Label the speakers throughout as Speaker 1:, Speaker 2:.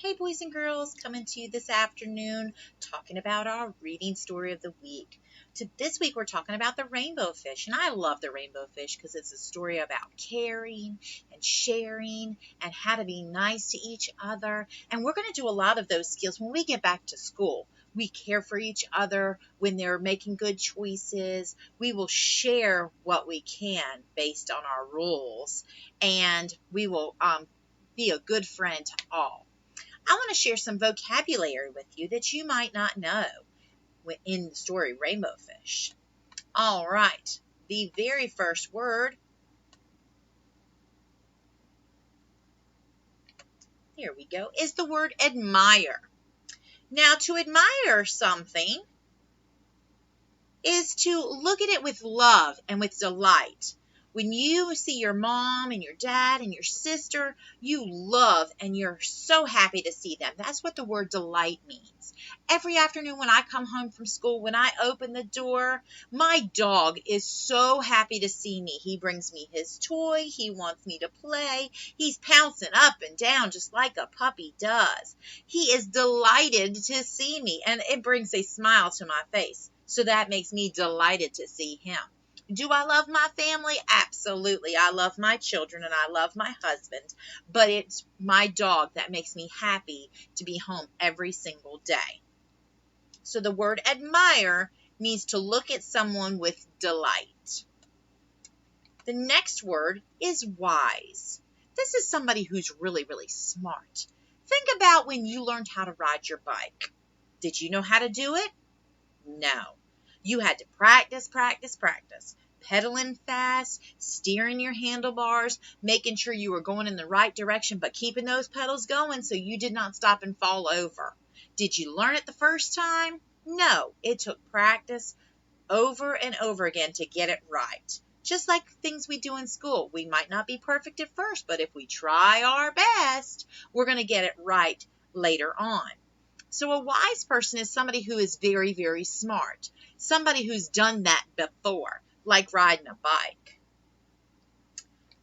Speaker 1: Hey, boys and girls, coming to you this afternoon talking about our reading story of the week. This week, we're talking about the rainbow fish, and I love the rainbow fish because it's a story about caring and sharing and how to be nice to each other. And we're going to do a lot of those skills when we get back to school. We care for each other when they're making good choices. We will share what we can based on our rules, and we will be a good friend to all. I want to share some vocabulary with you that you might not know in the story Rainbow Fish. All right, the very first word, here we go, is the word admire. Now, to admire something is to look at it with love and with delight. When you see your mom and your dad and your sister, you love and you're so happy to see them. That's what the word delight means. Every afternoon when I come home from school, when I open the door, my dog is so happy to see me. He brings me his toy. He wants me to play. He's pouncing up and down just like a puppy does. He is delighted to see me, and it brings a smile to my face. So that makes me delighted to see him. Do I love my family? Absolutely. I love my children and I love my husband, but it's my dog that makes me happy to be home every single day. So the word admire means to look at someone with delight. The next word is wise. This is somebody who's really, really smart. Think about when you learned how to ride your bike. Did you know how to do it? No. You had to practice, pedaling fast, steering your handlebars, making sure you were going in the right direction, but keeping those pedals going so you did not stop and fall over. Did you learn it the first time? No. It took practice over and over again to get it right. Just like things we do in school. We might not be perfect at first, but if we try our best, we're going to get it right later on. So a wise person is somebody who is very, very smart. Somebody who's done that before, like riding a bike.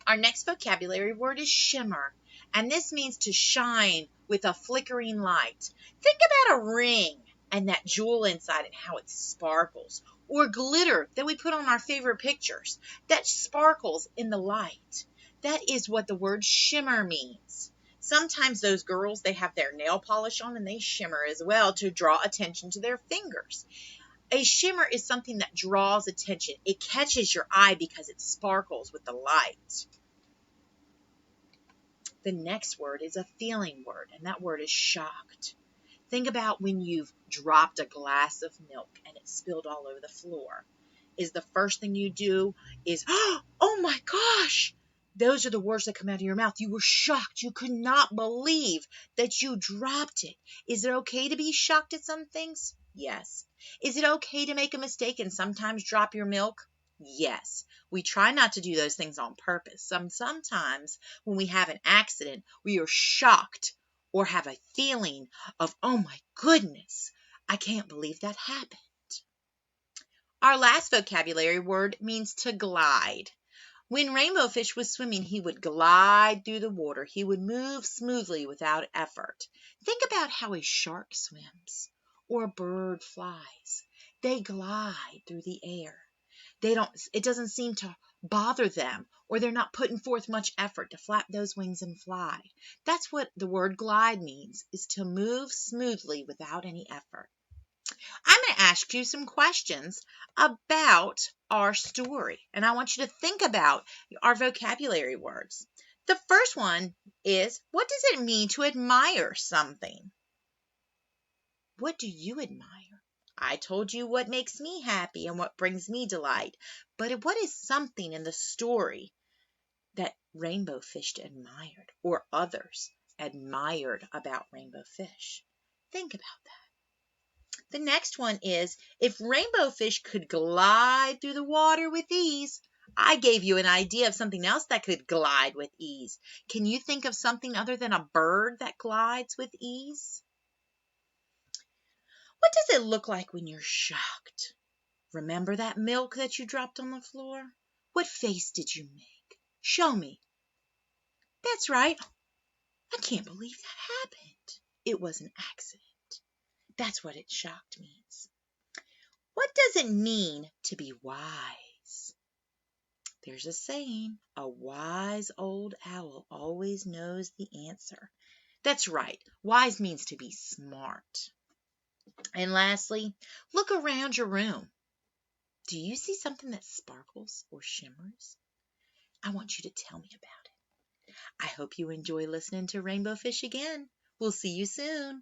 Speaker 1: Our next vocabulary word is shimmer, and this means to shine with a flickering light. Think about a ring and that jewel inside and how it sparkles, or glitter that we put on our favorite pictures that sparkles in the light. That is what the word shimmer means. Sometimes those girls, they have their nail polish on and they shimmer as well to draw attention to their fingers. A shimmer is something that draws attention. It catches your eye because it sparkles with the light. The next word is a feeling word, and that word is shocked. Think about when you've dropped a glass of milk and it spilled all over the floor. Is the first thing you do is, oh my gosh! Those are the words that come out of your mouth. You were shocked. You could not believe that you dropped it. Is it okay to be shocked at some things? Yes. Is it okay to make a mistake and sometimes drop your milk? Yes. We try not to do those things on purpose. Sometimes when we have an accident, we are shocked or have a feeling of, oh my goodness, I can't believe that happened. Our last vocabulary word means to glide. When Rainbow Fish was swimming, he would glide through the water. He would move smoothly without effort. Think about how a shark swims or a bird flies. They glide through the air. It doesn't seem to bother them, or they're not putting forth much effort to flap those wings and fly. That's what the word glide means, is to move smoothly without any effort. I'm going to ask you some questions about our story, and I want you to think about our vocabulary words. The first one is, what does it mean to admire something? What do you admire? I told you what makes me happy and what brings me delight, but what is something in the story that Rainbow Fish admired or others admired about Rainbow Fish? Think about that. The next one is, if Rainbow Fish could glide through the water with ease, I gave you an idea of something else that could glide with ease. Can you think of something other than a bird that glides with ease? What does it look like when you're shocked? Remember that milk that you dropped on the floor? What face did you make? Show me. That's right. I can't believe that happened. It was an accident. That's what it shocked means. What does it mean to be wise? There's a saying, a wise old owl always knows the answer. That's right. Wise means to be smart. And lastly, look around your room. Do you see something that sparkles or shimmers? I want you to tell me about it. I hope you enjoy listening to Rainbow Fish again. We'll see you soon.